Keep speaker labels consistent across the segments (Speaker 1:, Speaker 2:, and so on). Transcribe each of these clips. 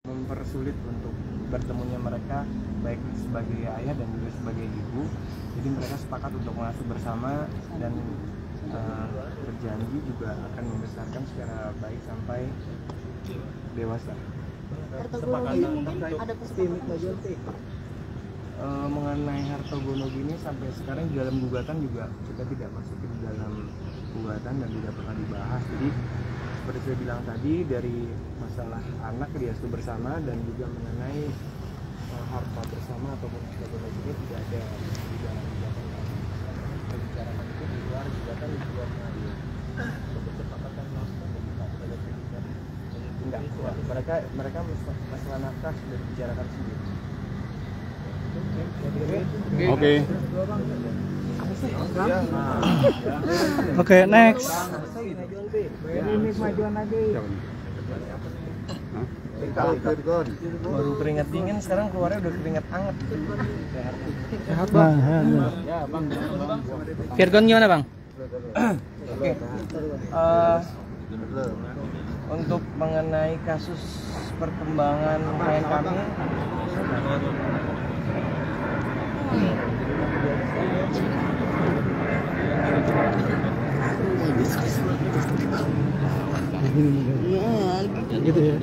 Speaker 1: mempersulit untuk bertemunya mereka, baik sebagai ayah dan juga sebagai ibu. Jadi mereka sepakat untuk mengasuh bersama dan berjanji juga akan membesarkan secara baik sampai dewasa.
Speaker 2: Hartogono mungkin ada kesepakatan.
Speaker 1: Mengenai hartogono ini sampai sekarang di dalam gugatan juga kita tidak masuk di dalam gugatan dan tidak pernah dibahas. Jadi seperti saya bilang tadi, dari masalah anak diasuh bersama dan juga mengenai harta bersama ataupun hartogono ini tidak ada di dalam gugatan kami. Kita bicarakan itu di luar gugatan, di luar pengadilan. Kesepakatan langsung enggak, mereka masalah nafkah sudah dibicarakan sendiri.
Speaker 3: Oke. Oke, next.
Speaker 1: Ini kemajuan lagi. Baru keringat dingin, sekarang keluarnya udah keringat hangat.
Speaker 3: Sehat, Bang.
Speaker 1: Ya, Bang.
Speaker 3: Virgon gimana, Bang?
Speaker 1: Oke. Untuk mengenai kasus perkembangan klien kami,
Speaker 3: gitu ya.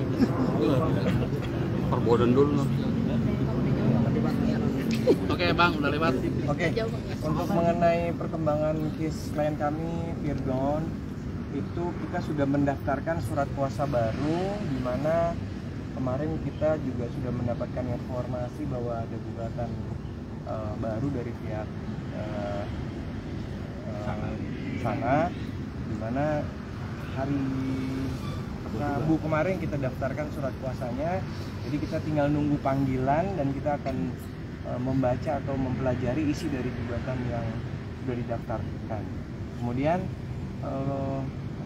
Speaker 4: Perbodan dulu. Oke Bang, udah lewat.
Speaker 1: Oke. Untuk mengenai perkembangan case klien kami, Virgon, itu kita sudah mendaftarkan surat kuasa baru, di mana kemarin kita juga sudah mendapatkan informasi bahwa ada gugatan baru dari pihak sana, di mana hari Rabu kemarin kita daftarkan surat kuasanya. Jadi kita tinggal nunggu panggilan dan kita akan membaca atau mempelajari isi dari gugatan yang sudah didaftarkan. Kemudian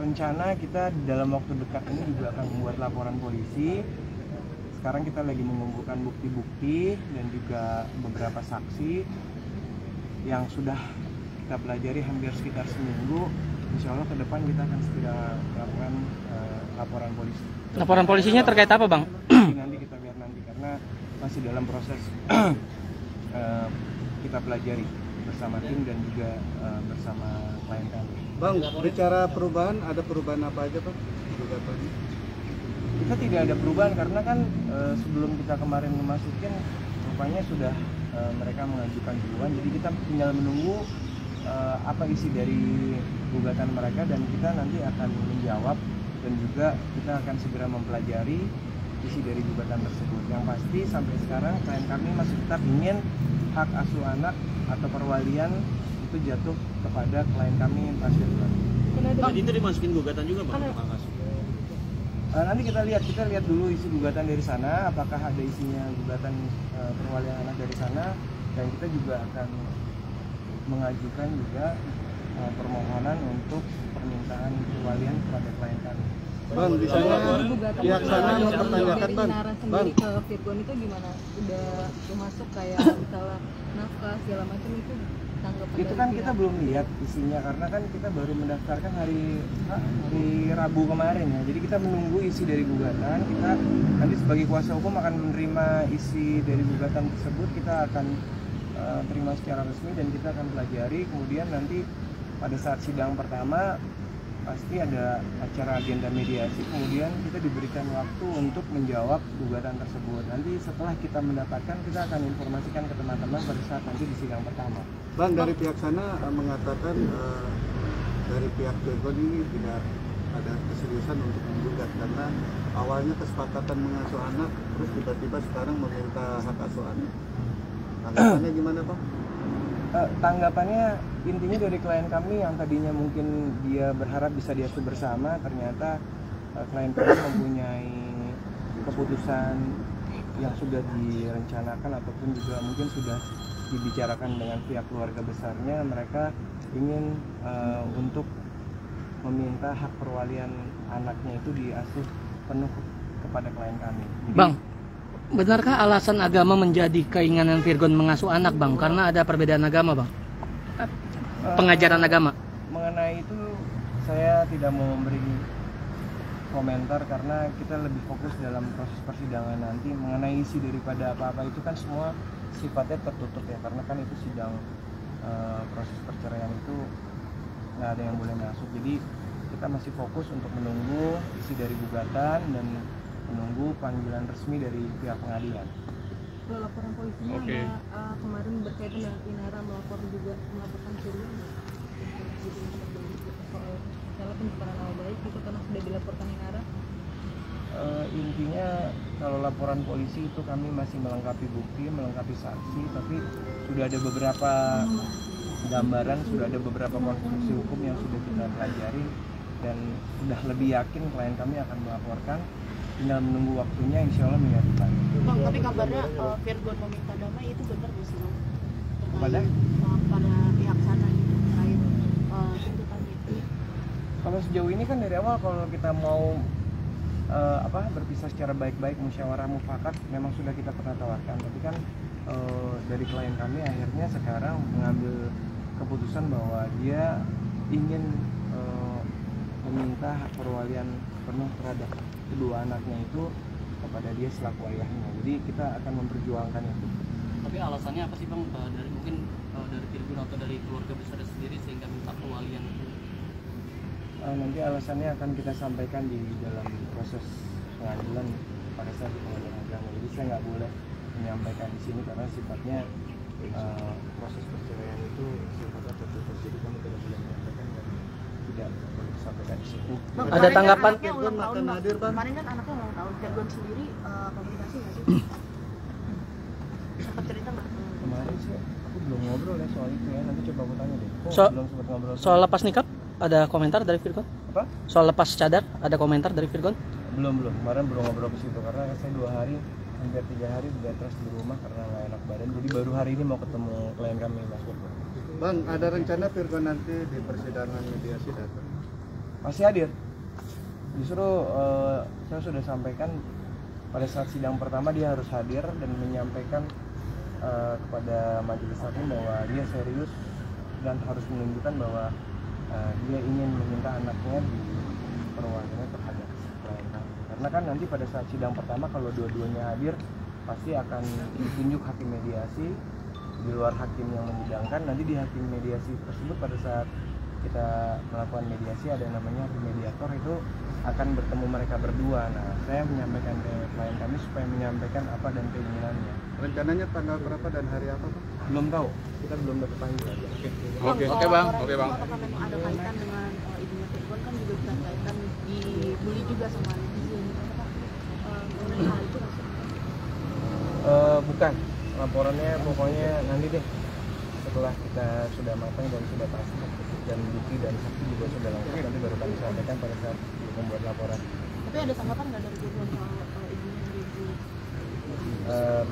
Speaker 1: rencana kita dalam waktu dekat ini juga akan membuat laporan polisi. Sekarang kita lagi mengumpulkan bukti-bukti dan juga beberapa saksi yang sudah kita pelajari hampir sekitar seminggu. Insya Allah ke depan kita akan segera melakukan laporan polisi.
Speaker 3: Laporan polisinya terkait apa, Bang?
Speaker 1: Nanti kita biar nanti, karena masih dalam proses kita pelajari bersama tim dan juga bersama klien kami.
Speaker 5: Bang, bicara perubahan, ada perubahan apa aja Bang? Gugatannya?
Speaker 1: Kita tidak ada perubahan karena kan sebelum kita kemarin memasukin, rupanya sudah mereka mengajukan duluan. Jadi kita tinggal menunggu apa isi dari gugatan mereka dan kita nanti akan menjawab, dan juga kita akan segera mempelajari isi dari gugatan tersebut. Yang pasti sampai sekarang klien kami masih tetap ingin hak asuh anak atau perwalian itu jatuh kepada klien kami Pak Firgon.
Speaker 4: Bang, itu dimasukin gugatan juga Bang?
Speaker 1: Nanti kita lihat dulu isi gugatan dari sana, apakah ada isinya gugatan perwalian anak dari sana, dan kita juga akan mengajukan juga permohonan untuk permintaan perwalian kepada klien kami.
Speaker 5: Bang, di sana pihak sana mempertanyakan Bang.
Speaker 2: Sendiri ke Virgon itu gimana? Udah termasuk kayak misalnya nafkah segala macam itu tanggapan?
Speaker 1: Itu kan kita belum lihat isinya karena kan kita baru mendaftarkan hari Rabu kemarin ya. Jadi kita menunggu isi dari gugatan. Kita nanti sebagai kuasa hukum akan menerima isi dari gugatan tersebut. Kita akan terima secara resmi dan kita akan pelajari. Kemudian nanti pada saat sidang pertama pasti ada acara agenda mediasi, kemudian kita diberikan waktu untuk menjawab gugatan tersebut. Nanti setelah kita mendapatkan, kita akan informasikan ke teman-teman pada saat nanti di sidang pertama.
Speaker 5: Bang, dari pihak sana mengatakan dari pihak Virgon ini tidak ada keseriusan untuk menggugat karena awalnya kesepakatan mengasuh anak, terus tiba-tiba sekarang meminta hak asuh anak. Tanggapannya gimana Bang?
Speaker 1: Tanggapannya intinya dari klien kami yang tadinya mungkin dia berharap bisa diasuh bersama, ternyata klien kami mempunyai keputusan yang sudah direncanakan ataupun juga mungkin sudah dibicarakan dengan pihak keluarga besarnya. Mereka ingin untuk meminta hak perwalian anaknya itu diasuh penuh kepada klien kami. Jadi,
Speaker 3: Bang, benarkah alasan agama menjadi keinginan Virgon mengasuh anak, Bang? Karena ada perbedaan agama, Bang. Pengajaran agama.
Speaker 1: Mengenai itu saya tidak mau memberi komentar karena kita lebih fokus dalam proses persidangan nanti. Mengenai isi daripada apa-apa itu kan semua sifatnya tertutup ya, karena kan itu sidang proses perceraian itu nggak ada yang boleh masuk. Jadi kita masih fokus untuk menunggu isi dari gugatan dan menunggu panggilan resmi dari pihak pengadilan.
Speaker 2: Kalau laporan polisinya kemarin berkaitan dengan Inara melaporkan Firgon soal misalnya pencemaran nama baik itu karena sudah dilaporkan Inara.
Speaker 1: Intinya kalau laporan polisi itu kami masih melengkapi bukti, melengkapi saksi, tapi sudah ada beberapa gambaran, sudah ada beberapa konstruksi hukum yang sudah kita pelajari dan sudah lebih yakin klien kami akan melaporkan. Tinggal menunggu waktunya, insya Allah minggu depan.
Speaker 6: Bang, tapi kabarnya Firgon meminta damai itu benar nggak sih, Bang?
Speaker 1: Kepada
Speaker 6: pihak sana gitu terkait tuntutannya.
Speaker 1: Kalau sejauh ini kan dari awal kalau kita mau berpisah secara baik-baik, musyawarah mufakat memang sudah kita pernah tawarkan, tapi kan dari klien kami akhirnya sekarang mengambil keputusan bahwa dia ingin meminta hak perwalian penuh terhadap kedua anaknya itu kepada dia selaku ayahnya. Jadi kita akan memperjuangkan itu.
Speaker 3: Tapi alasannya apa sih Bang? Dari mungkin dari Firgon atau dari keluarga besar sendiri sehingga minta perwalian itu?
Speaker 1: Nanti alasannya akan kita sampaikan di dalam proses pengadilan pada saat di pengadilan agama. Jadi saya nggak boleh menyampaikan di sini karena sifatnya proses perceraian itu sifatnya tertutup. Jadi kami tidak boleh menyampaikan dan tidak boleh disampaikan di situ.
Speaker 6: Bang,
Speaker 5: Ada
Speaker 6: tanggapan
Speaker 5: Firgon
Speaker 6: ulang tahun,
Speaker 5: akan
Speaker 6: Bang.
Speaker 5: hadir, Bang?
Speaker 6: Kemarin kan anaknya ulang tahun. Firgon sendiri komunikasi nggak sih? Sempat cerita nggak?
Speaker 1: Kemarin sih aku belum ngobrol ya soal itu ya. Nanti coba aku tanya deh. Kok
Speaker 3: So-
Speaker 1: belum sempat ngobrol.
Speaker 3: Soal lepas nikah ada komentar dari Firgon?
Speaker 1: Apa?
Speaker 3: Soal lepas cadar ada komentar dari Firgon?
Speaker 1: Belum. Kemarin belum ngobrol ke situ karena saya 2 hari hampir 3 hari bed rest di rumah karena nggak enak badan. Jadi baru hari ini mau ketemu klien kami Mas Firgon.
Speaker 5: Bang, ada rencana Firgon nanti di persidangan mediasi datang?
Speaker 1: Masih hadir. Justru saya sudah sampaikan pada saat sidang pertama dia harus hadir dan menyampaikan kepada majelis hakim bahwa dia serius dan harus menunjukkan bahwa dia ingin meminta anaknya di perwaliannya terhadap klien kami. Karena kan nanti pada saat sidang pertama kalau dua-duanya hadir pasti akan ditunjuk hakim mediasi di luar hakim yang menyidangkan. Nanti di hakim mediasi tersebut pada saat kita melakukan mediasi ada yang namanya hakim mediator, itu akan bertemu mereka berdua. Nah, saya menyampaikan ke klien kami supaya menyampaikan apa dan keinginannya.
Speaker 5: Rencananya tanggal berapa dan hari apa, Bang?
Speaker 1: Belum tahu, kita belum dapat panggilan.
Speaker 4: Oke, Bang.
Speaker 6: Apakah memang ada kaitan dengan ibunya Firgon kan juga bisa kaitan dibully juga sama netizen? Apakah mengenai hal itu nggak sih?
Speaker 1: Bukan, laporannya pokoknya nanti deh setelah kita sudah matang dan sudah pasti dan bukti dan saksi juga sudah lengkap, nanti baru kami sampaikan pada saat membuat laporan.
Speaker 6: Tapi ada tanggapan nggak dari Firgon soal ibunya sendiri?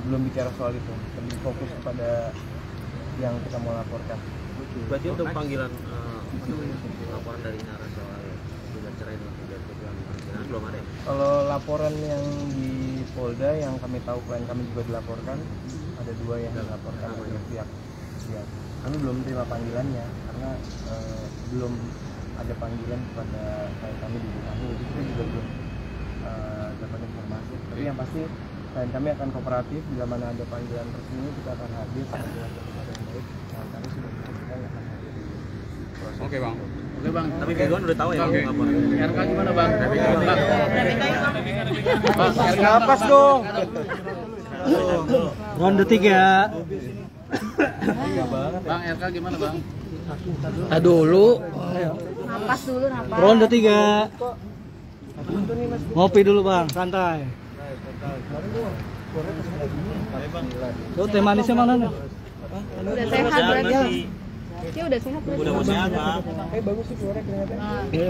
Speaker 1: Belum bicara soal itu, lebih fokus kepada yang kita mau laporkan.
Speaker 4: Berarti untuk panggilan laporan dari Nara soal gugat cerai dengan gugat perceraian belum ada ya?
Speaker 1: Kalau laporan yang di Polda yang kami tahu klien kami juga dilaporkan, ada 2 yang dilaporkan oleh pihak. Kami belum terima panggilannya karena belum ada panggilan kepada klien kami di kami, jadi kita juga belum dapat informasi. Tapi yang pasti klien kami akan kooperatif, bila mana ada panggilan resmi kita akan hadir sebagai warga negara yang baik. Klien kami sudah kita akan hadir di proses.
Speaker 4: Oke, Bang. Tapi Firgon udah tahu ya laporan. RK gimana, Bang?
Speaker 1: Napas dong.
Speaker 3: Ronde 3.
Speaker 4: Bang, RK gimana, Bang?
Speaker 3: Dulu.
Speaker 6: Napas dulu, napas.
Speaker 3: Ronde 3. Ngopi dulu Bang, santai. Tuh teh manisnya mana nih?
Speaker 6: Udah sehat berarti. Dia udah sehat berarti.
Speaker 4: Udah mau sehat, Bang.
Speaker 1: Bagus sih suara kelihatan.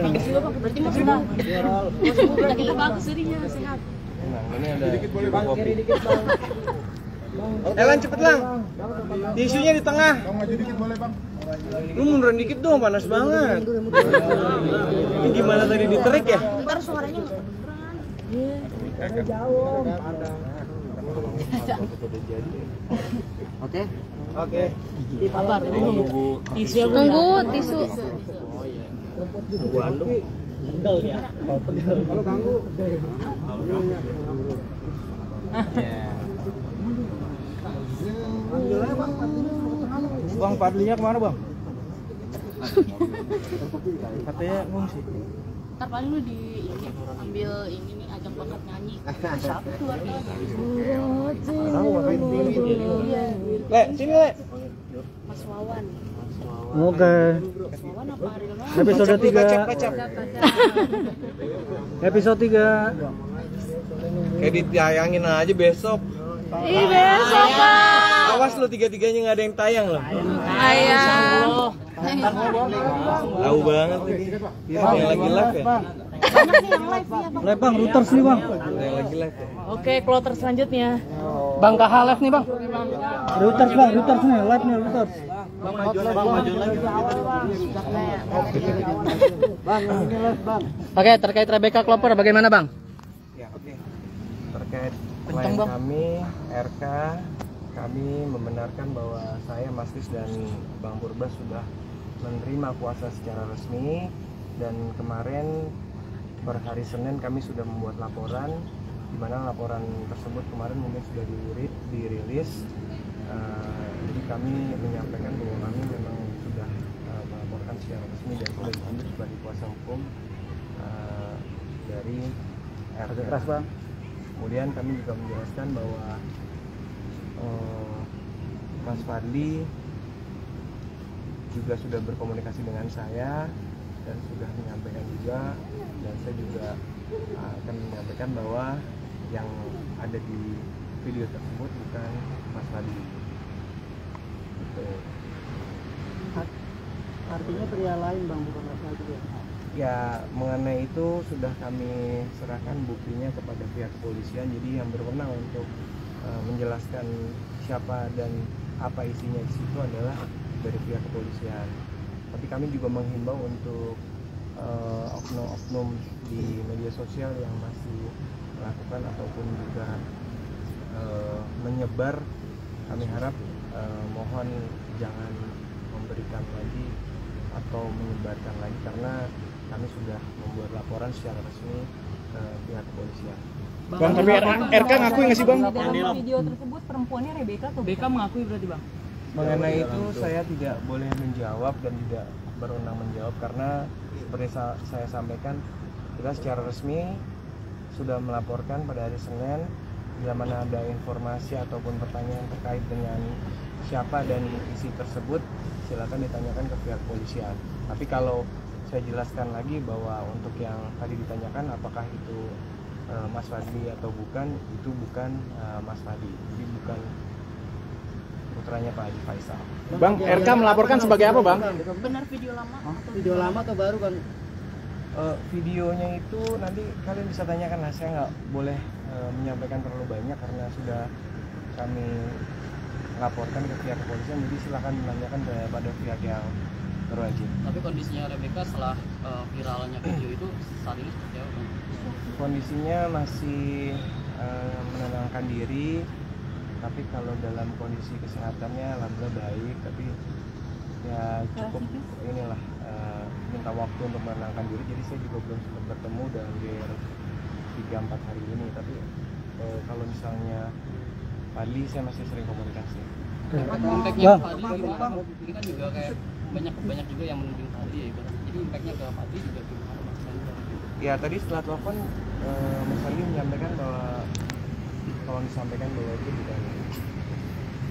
Speaker 6: Bagus juga, Bang. Berarti masih Bang. Udah kita bagus jadinya sehat.
Speaker 1: Nah, ini ada dikit boleh Bang, kiri dikit Bang. Elan cepet Lang. Tisunya di tengah.
Speaker 5: Bang, maju dikit boleh, Bang?
Speaker 1: Lu munduran dikit dong, panas banget. Ini gimana tadi diterik ya?
Speaker 6: Ntar suaranya nggak kedengeran.
Speaker 1: Jauh. Oke.
Speaker 2: Kabar. Tisu.
Speaker 6: Tunggu tisu.
Speaker 5: Kalau ganggu.
Speaker 1: Bang Fadlinya kemana bang? Katanya ngungsi.
Speaker 6: Ntar paling lu ambil ini nih ajang bakat nyanyi. Siapa tuh warnanya?
Speaker 1: Le, sini Le.
Speaker 6: Mas Wawan.
Speaker 7: Oke.
Speaker 6: Mas Wawan apa Ariel Noah?
Speaker 7: Episode 3. Episode 3.
Speaker 1: Kayak ditayangin aja besok.
Speaker 6: Ih, besok Pak.
Speaker 1: Awas lu tiga-tiganya nggak ada yang tayang loh.
Speaker 6: Ayah.
Speaker 1: Tahu banget lagi. Yang lagi live ya.
Speaker 6: Banyak nih yang live ya, Bang.
Speaker 7: Live bang, Reuters nih bang.
Speaker 1: Yang lagi live ya.
Speaker 6: Oke, kloter selanjutnya.
Speaker 7: Bang KH live nih bang. Reuters bang, Reuters nih, live nih Reuters.
Speaker 5: Bang maju lagi. Bang, ini live bang.
Speaker 7: Oke, terkait Rebecca Klopper bagaimana bang?
Speaker 1: Ya oke. Terkait klien kami RK, kami membenarkan bahwa saya Mas Tis dan Bang Purba sudah menerima kuasa secara resmi, dan kemarin per hari Senin kami sudah membuat laporan, di mana laporan tersebut kemarin mungkin sudah dirilis. Jadi kami menyampaikan bahwa kami memang sudah melaporkan secara resmi dan sudah ditunjuk sebagai kuasa hukum dari RK.
Speaker 7: Bang.
Speaker 1: Kemudian kami juga menjelaskan bahwa Mas Fadli juga sudah berkomunikasi dengan saya dan sudah menyampaikan juga, dan saya juga akan menyampaikan bahwa yang ada di video tersebut bukan Mas Fadli. Gitu.
Speaker 7: Artinya pria lain bang, bukan Mas Fadli ya?
Speaker 1: Ya, mengenai itu sudah kami serahkan buktinya kepada pihak kepolisian, jadi yang berwenang untuk menjelaskan siapa dan apa isinya di situ adalah dari pihak kepolisian. Tapi kami juga menghimbau untuk oknum-oknum di media sosial yang masih melakukan ataupun juga menyebar, kami harap mohon jangan memberikan lagi atau menyebarkan lagi, karena kami sudah membuat laporan secara resmi ke pihak kepolisian.
Speaker 7: Bang, tapi RK ngakui nggak sih bang?
Speaker 2: Dalam video tersebut perempuannya Rebecca atau
Speaker 3: BK mengakui berarti bang?
Speaker 1: Mengenai itu saya tidak boleh menjawab dan tidak berwenang menjawab, karena seperti saya sampaikan, kita secara resmi sudah melaporkan pada hari Senin. Bila mana ada informasi ataupun pertanyaan terkait dengan siapa dan isi tersebut, silakan ditanyakan ke pihak kepolisian. Tapi kalau saya jelaskan lagi bahwa untuk yang tadi ditanyakan apakah itu Mas Fadli atau bukan, itu bukan Mas Fadli, jadi bukan putranya Pak Haji Faisal.
Speaker 7: Bang, RK melaporkan sebagai apa bang?
Speaker 6: Benar video lama atau
Speaker 7: Video lama atau baru bang?
Speaker 1: Videonya itu nanti kalian bisa tanyakan lah, saya nggak boleh menyampaikan terlalu banyak karena sudah kami laporkan ke pihak kepolisian, jadi silakan menanyakan kepada pihak yang berwajib.
Speaker 3: Tapi kondisinya Rebecca setelah viralnya video itu saat ini seperti apa bang?
Speaker 1: Kondisinya masih menenangkan diri, tapi kalau dalam kondisi kesehatannya alhamdulillah baik, tapi ya cukup inilah minta waktu untuk menenangkan diri, jadi saya juga belum sempat bertemu dan hampir 3-4 hari ini. Tapi kalau misalnya Fadli saya masih sering komunikasi.
Speaker 3: Impactnya ke Fadli gimana? Ini kan juga kayak banyak juga yang menunjuk Fadli ya ibarat. Jadi impactnya ke Fadli juga gimana bang?
Speaker 1: Ya tadi setelah telepon Mas Fadli menyampaikan bahwa tolong disampaikan bahwa itu bukan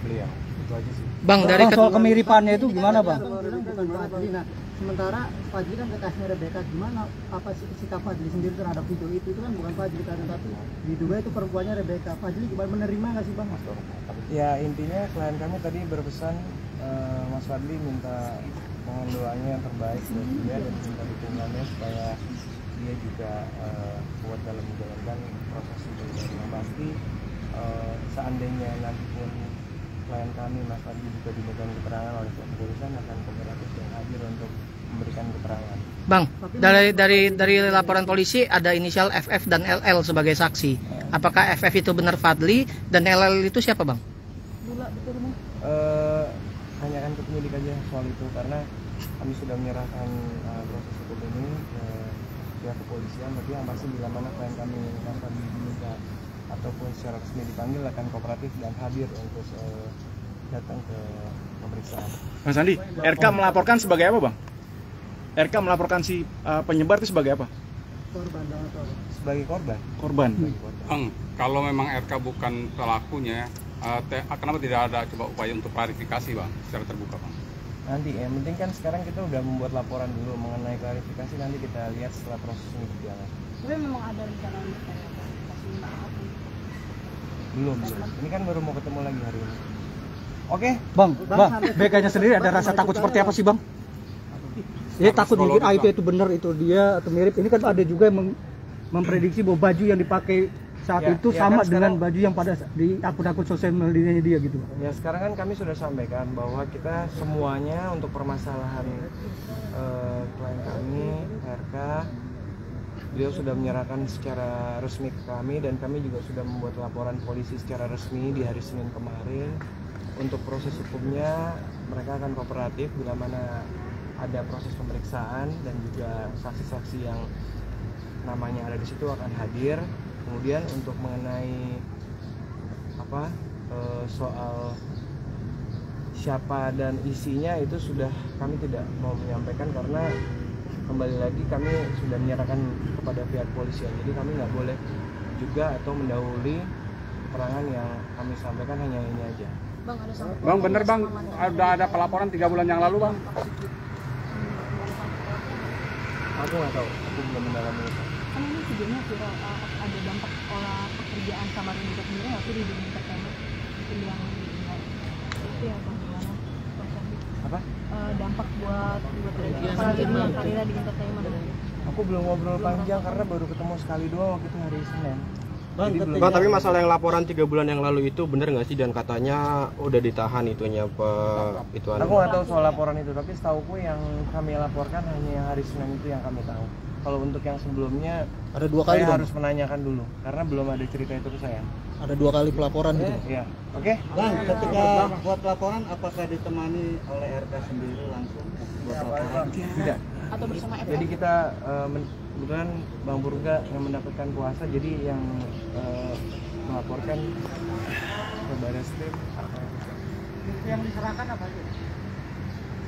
Speaker 1: beliau, itu aja sih.
Speaker 7: Bang, dari soal kemiripannya itu gimana bang?
Speaker 8: Bukan Fadli. Nah, sementara Fadli kan kekasihnya Rebecca, gimana apa sikap Fadli sendiri terhadap video itu kan bukan Fadli karena, tapi diduga itu perempuannya Rebecca. Fadli gimana, menerima nggak sih bang?
Speaker 1: Ya intinya klien kami tadi berpesan Mas Fadli minta mohon doanya yang terbaik buat dia dan minta dukungannya supaya dia juga kuat dalam menjalankan proses itu. Yang pasti seandainya nanti pun klien kami Mas Fadli juga diminta keterangan oleh pihak kepolisian, akan kooperatif yang hadir untuk memberikan keterangan.
Speaker 7: Bang, dari laporan polisi ada inisial FF dan LL sebagai saksi. Apakah FF itu benar Fadli dan LL itu siapa bang?
Speaker 1: Tanyakan ke penyidik aja soal itu, karena kami sudah menyerahkan proses hukum ini ke pihak kepolisian, tapi yang pasti bila mana klien kami Nafali diminta ataupun secara resmi dipanggil akan kooperatif dan hadir untuk datang ke pemeriksaan.
Speaker 9: Mas Andi, RK melaporkan sebagai apa, Bang? RK melaporkan si penyebar itu sebagai apa?
Speaker 8: Korban dong atau apa?
Speaker 1: Sebagai korban.
Speaker 9: Korban.
Speaker 10: Bang, kalau memang RK bukan pelakunya, kenapa tidak ada coba upaya untuk klarifikasi, Bang, secara terbuka, Bang?
Speaker 1: Nanti yang penting kan sekarang kita udah membuat laporan dulu mengenai klarifikasi, nanti kita lihat setelah proses ini berjalan.
Speaker 6: Tapi memang ada rencana untuk klarifikasi maaf.
Speaker 1: Belum. Ini kan baru mau ketemu lagi hari ini. Oke.
Speaker 7: Bang, BK-nya sendiri ada rasa takut seperti apa sih, Bang? Ya takut mungkin itu benar itu dia atau mirip. Ini kan ada juga yang memprediksi bahwa baju yang dipakai saat itu sama
Speaker 1: kan
Speaker 7: dengan baju yang pada di akun-akun sosial medianya dia gitu.
Speaker 1: Ya sekarang kan kami sudah sampaikan bahwa kita semuanya untuk permasalahan klien kami RK, beliau sudah menyerahkan secara resmi ke kami dan kami juga sudah membuat laporan polisi secara resmi di hari Senin kemarin. Untuk proses hukumnya mereka akan kooperatif bila mana ada proses pemeriksaan dan juga saksi-saksi yang namanya ada di situ akan hadir. Kemudian untuk mengenai soal siapa dan isinya itu sudah kami tidak mau menyampaikan karena kembali lagi kami sudah menyerahkan kepada pihak polisian. Jadi kami nggak boleh juga atau mendahului keterangan yang kami sampaikan, hanya ini aja.
Speaker 10: Bang, bener Bang, ada pelaporan 3 bulan yang lalu, Bang.
Speaker 1: Aku nggak tahu, aku belum mendalami itu.
Speaker 2: Kan ini videonya viral, ada dampak olah pekerjaan Samarinda sendiri nggak sih di dunia entertainment? Itu yang itu ya Bang, gimana?
Speaker 1: Apa?
Speaker 2: Dampak buat karirnya di entertainment.
Speaker 1: Aku belum ngobrol panjang karena baru ketemu sekali doang waktu itu hari Senin.
Speaker 11: Bang, tapi masalah yang laporan 3 bulan yang lalu itu benar nggak sih, dan katanya udah ditahan itunya ituan.
Speaker 1: Aku nggak tahu soal laporan itu, tapi setauku yang kami laporkan hanya yang hari Senin itu yang kami tahu. Kalau untuk yang sebelumnya
Speaker 11: ada 2 kali
Speaker 1: saya harus menanyakan dulu karena belum ada cerita itu ke saya.
Speaker 11: Ada 2 kali pelaporan gitu.
Speaker 1: Iya. Oke.
Speaker 5: Bang, ketika buat laporan apakah ditemani oleh RK sendiri langsung buat laporan?
Speaker 1: Tidak.
Speaker 6: Atau bersama RK?
Speaker 1: Jadi kita kebetulan Bang Burga yang mendapatkan kuasa, jadi yang melaporkan ke Barreskrim.
Speaker 8: Yang diserahkan apa aja?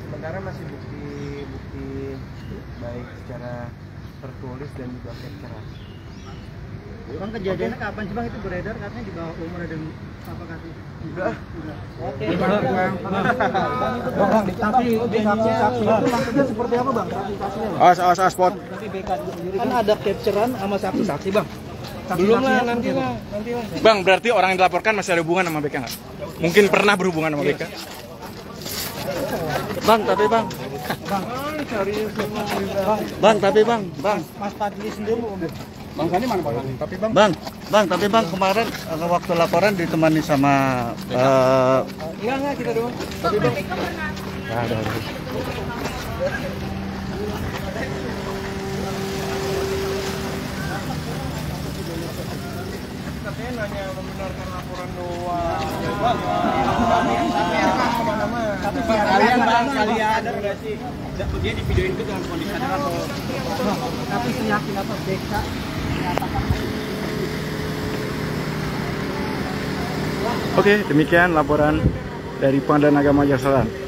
Speaker 1: Sementara masih bukti baik secara tertulis dan juga capturean.
Speaker 8: Bang, kejadiannya kapan sih Bang itu beredar katanya di bawah umur dan apa katanya?
Speaker 1: Udah.
Speaker 8: Oke. Bang, tapi saksi itu maksudnya seperti apa Bang? Saksi-saksinya?
Speaker 9: Spot.
Speaker 7: Kan ada capturean sama saksi-saksi, Bang.
Speaker 1: Belum lah, nanti lah.
Speaker 9: Bang, berarti orang yang dilaporkan masih ada hubungan sama BK nggak? Mungkin pernah berhubungan sama BK?
Speaker 11: Bang, tapi Bang. Bang, tapi Bang.
Speaker 8: Mas Fadli sendiri
Speaker 10: Bang Sandi mana, Bang? Tapi Bang.
Speaker 5: Bang, tapi Bang kemarin waktu laporan ditemani sama
Speaker 1: Enggak, kita doang.
Speaker 6: Bang, mereka pernah
Speaker 1: Katanya nanya membenarkan laporan doang.
Speaker 11: Kalian ada nggak sih? Dia di video itu dengan kondisi sadar atau?
Speaker 8: tapi seyakin apa BK
Speaker 9: Oke, demikian laporan dari Pengadilan Agama Jakarta Selatan.